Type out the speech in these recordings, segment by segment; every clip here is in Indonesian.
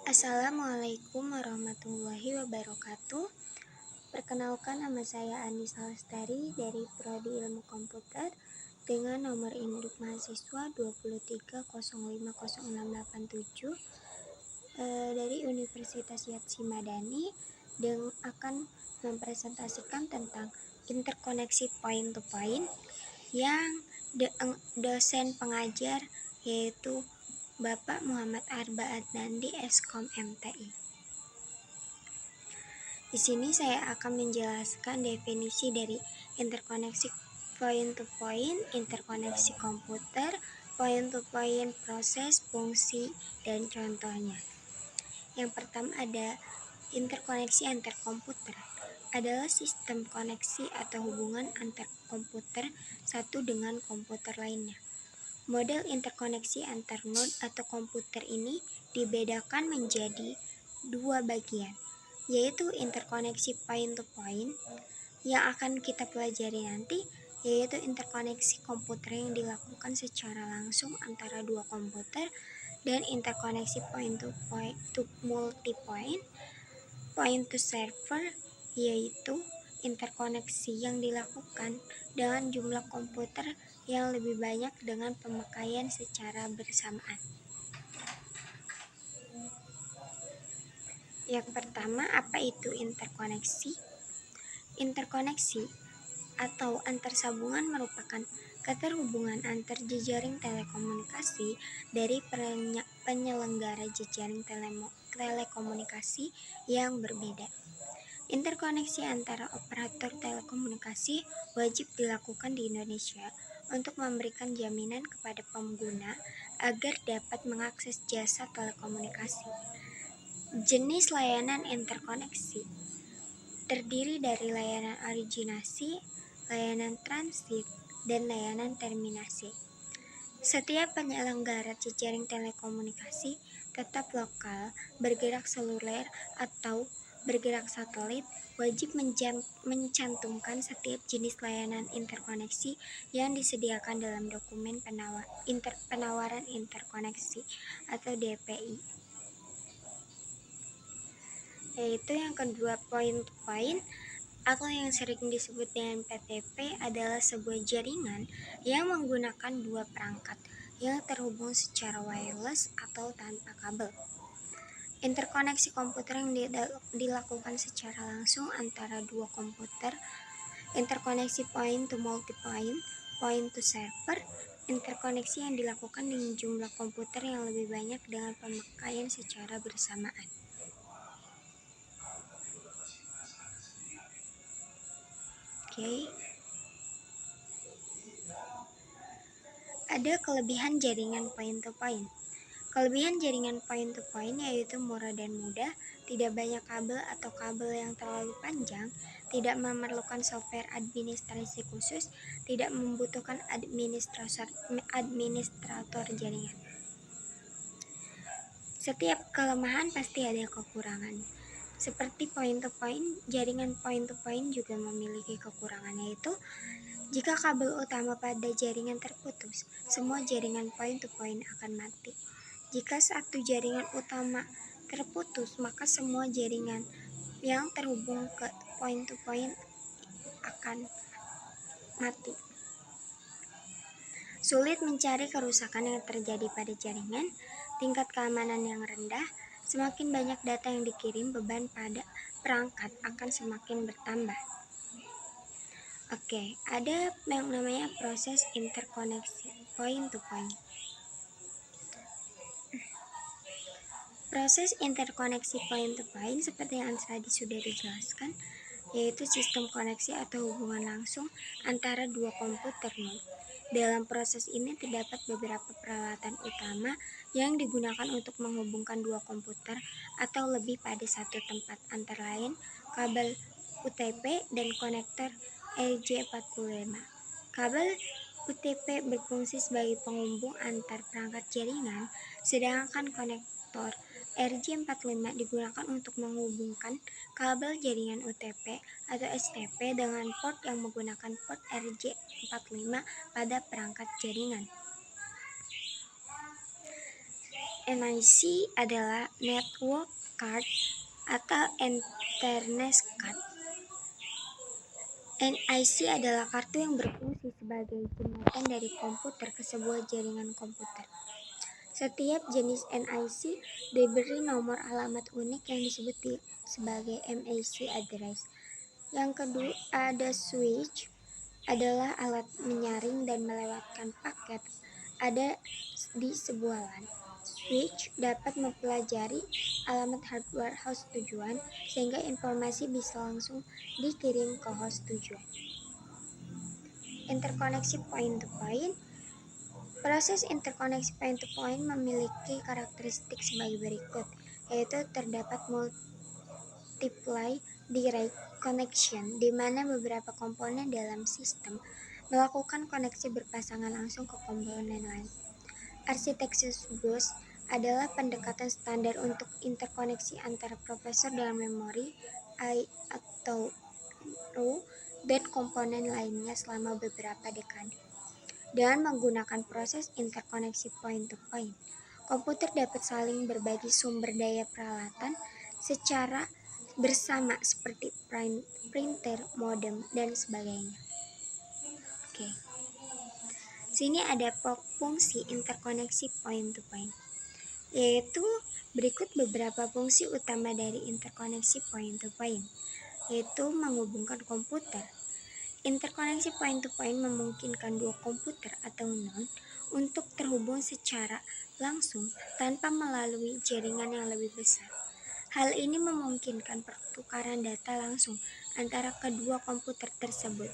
Assalamualaikum warahmatullahi wabarakatuh. Perkenalkan, nama saya Anissa Lestari dari Prodi Ilmu Komputer dengan nomor induk mahasiswa 230506087 dari Universitas Yatsi Madani, dan akan mempresentasikan tentang interkoneksi point to point yang dosen pengajar yaitu Bapak Muhammad Arba Adnandi, Eskom MTI. Di sini saya akan menjelaskan definisi dari interkoneksi point to point, interkoneksi komputer, point to point proses, fungsi, dan contohnya. Yang pertama ada interkoneksi antar komputer. Adalah sistem koneksi atau hubungan antar komputer satu dengan komputer lainnya. Model interkoneksi antar node atau komputer ini dibedakan menjadi dua bagian, yaitu interkoneksi point to point yang akan kita pelajari nanti, yaitu interkoneksi komputer yang dilakukan secara langsung antara dua komputer, dan interkoneksi point to multi point to server, yaitu interkoneksi yang dilakukan dengan jumlah komputer yang lebih banyak dengan pemakaian secara bersamaan. Yang pertama, apa itu interkoneksi? Interkoneksi atau antarsambungan merupakan keterhubungan antar jejaring telekomunikasi dari penyelenggara jejaring telekomunikasi yang berbeda. Interkoneksi antara operator telekomunikasi wajib dilakukan di Indonesia untuk memberikan jaminan kepada pengguna agar dapat mengakses jasa telekomunikasi. Jenis layanan interkoneksi terdiri dari layanan originasi, layanan transit, dan layanan terminasi. Setiap penyelenggara jejaring telekomunikasi tetap lokal, bergerak seluler, atau bergerak satelit wajib mencantumkan setiap jenis layanan interkoneksi yang disediakan dalam dokumen penawaran interkoneksi atau DPI. Yaitu yang kedua, point to point atau yang sering disebut dengan PTP adalah sebuah jaringan yang menggunakan dua perangkat yang terhubung secara wireless atau tanpa kabel. Interkoneksi komputer yang dilakukan secara langsung antara dua komputer, interkoneksi point to multi point to server, interkoneksi yang dilakukan dengan jumlah komputer yang lebih banyak dengan pemakaian secara bersamaan. Ada kelebihan jaringan point to point. Kelebihan jaringan point to point yaitu murah dan mudah, tidak banyak kabel atau kabel yang terlalu panjang, tidak memerlukan software administrasi khusus, tidak membutuhkan administrator jaringan. Setiap kelemahan pasti ada kekurangan. Seperti point to point, jaringan point to point juga memiliki kekurangan, yaitu jika kabel utama pada jaringan terputus, semua jaringan point to point akan mati. Jika satu jaringan utama terputus, maka semua jaringan yang terhubung ke point to point akan mati. Sulit mencari kerusakan yang terjadi pada jaringan, tingkat keamanan yang rendah, semakin banyak data yang dikirim, beban pada perangkat akan semakin bertambah. Ada yang namanya proses interkoneksi point to point. Proses interkoneksi point to point seperti yang tadi sudah dijelaskan, yaitu sistem koneksi atau hubungan langsung antara dua komputer node. Dalam proses ini terdapat beberapa peralatan utama yang digunakan untuk menghubungkan dua komputer atau lebih pada satu tempat, antara lain kabel UTP dan konektor RJ45. Kabel UTP berfungsi sebagai penghubung antar perangkat jaringan, sedangkan konektor RJ45 digunakan untuk menghubungkan kabel jaringan UTP atau STP dengan port yang menggunakan port RJ45 pada perangkat jaringan. NIC adalah Network Card atau Ethernet Card. NIC adalah kartu yang berfungsi sebagai jembatan dari komputer ke sebuah jaringan komputer. Setiap jenis NIC diberi nomor alamat unik yang disebut sebagai MAC address. Yang kedua ada switch, adalah alat menyaring dan melewatkan paket ada di sebuah LAN. Switch dapat mempelajari alamat hardware host tujuan sehingga informasi bisa langsung dikirim ke host tujuan. Interkoneksi point-to-point. Proses interkoneksi point-to-point memiliki karakteristik sebagai berikut, yaitu terdapat multiply direct connection, di mana beberapa komponen dalam sistem melakukan koneksi berpasangan langsung ke komponen lain. Arsitektur bus adalah pendekatan standar untuk interkoneksi antara prosesor dengan memori atau dan komponen lainnya selama beberapa dekade. Dengan menggunakan proses interkoneksi point-to-point, komputer dapat saling berbagi sumber daya peralatan secara bersama seperti printer, modem, dan sebagainya. Oke. Sini ada fungsi interkoneksi point-to-point, yaitu berikut beberapa fungsi utama dari interkoneksi point-to-point, yaitu menghubungkan komputer. Interkoneksi point-to-point memungkinkan dua komputer atau node untuk terhubung secara langsung tanpa melalui jaringan yang lebih besar. Hal ini memungkinkan pertukaran data langsung antara kedua komputer tersebut.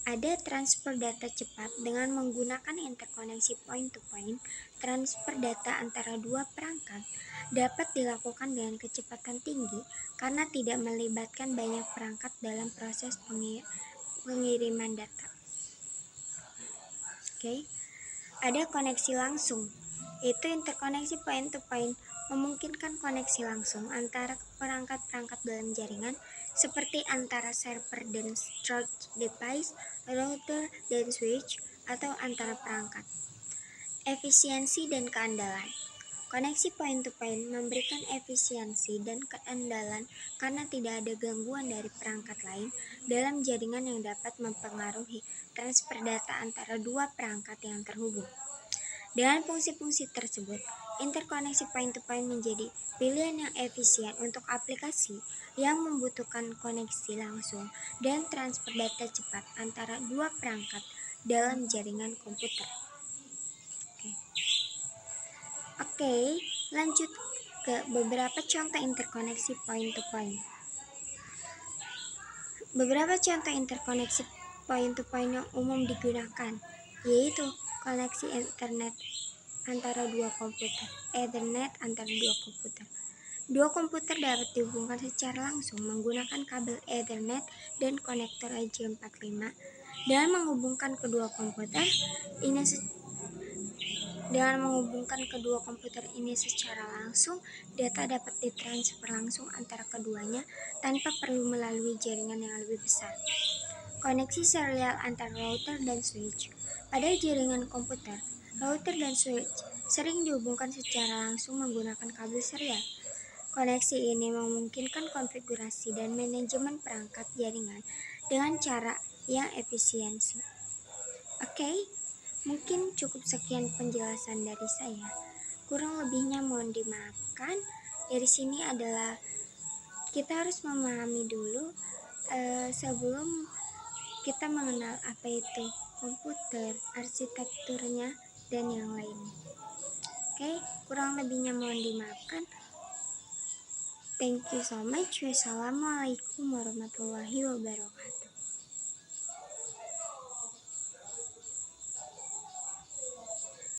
Ada transfer data cepat. Dengan menggunakan interkoneksi point-to-point, transfer data antara dua perangkat dapat dilakukan dengan kecepatan tinggi karena tidak melibatkan banyak perangkat dalam proses pengiriman data. Oke. Ada koneksi langsung, yaitu interkoneksi point-to-point memungkinkan koneksi langsung antara perangkat-perangkat dalam jaringan seperti antara server dan storage device, router dan switch, atau antara perangkat. Efisiensi dan keandalan. Koneksi point-to-point memberikan efisiensi dan keandalan karena tidak ada gangguan dari perangkat lain dalam jaringan yang dapat mempengaruhi transfer data antara dua perangkat yang terhubung. Dengan fungsi-fungsi tersebut, interkoneksi point-to-point menjadi pilihan yang efisien untuk aplikasi yang membutuhkan koneksi langsung dan transfer data cepat antara dua perangkat dalam jaringan komputer. Oke, lanjut ke beberapa contoh interkoneksi point-to-point. Beberapa contoh interkoneksi point-to-point yang umum digunakan, yaitu koneksi internet antara dua komputer, Ethernet antara dua komputer. Dua komputer dapat dihubungkan secara langsung menggunakan kabel Ethernet dan konektor RJ45. Dengan menghubungkan kedua komputer ini secara langsung, data dapat ditransfer langsung antara keduanya tanpa perlu melalui jaringan yang lebih besar. Koneksi serial antara router dan switch. Pada jaringan komputer, router dan switch sering dihubungkan secara langsung menggunakan kabel serial. Koneksi ini memungkinkan konfigurasi dan manajemen perangkat jaringan dengan cara yang efisiensi. Oke, mungkin cukup sekian penjelasan dari saya. Kurang lebihnya mohon dimaafkan. Dari sini adalah kita harus memahami dulu sebelum kita mengenal apa itu komputer, arsitekturnya, dan yang lainnya. Oke, kurang lebihnya mohon dimaafkan. Thank you so much. Wassalamualaikum warahmatullahi wabarakatuh.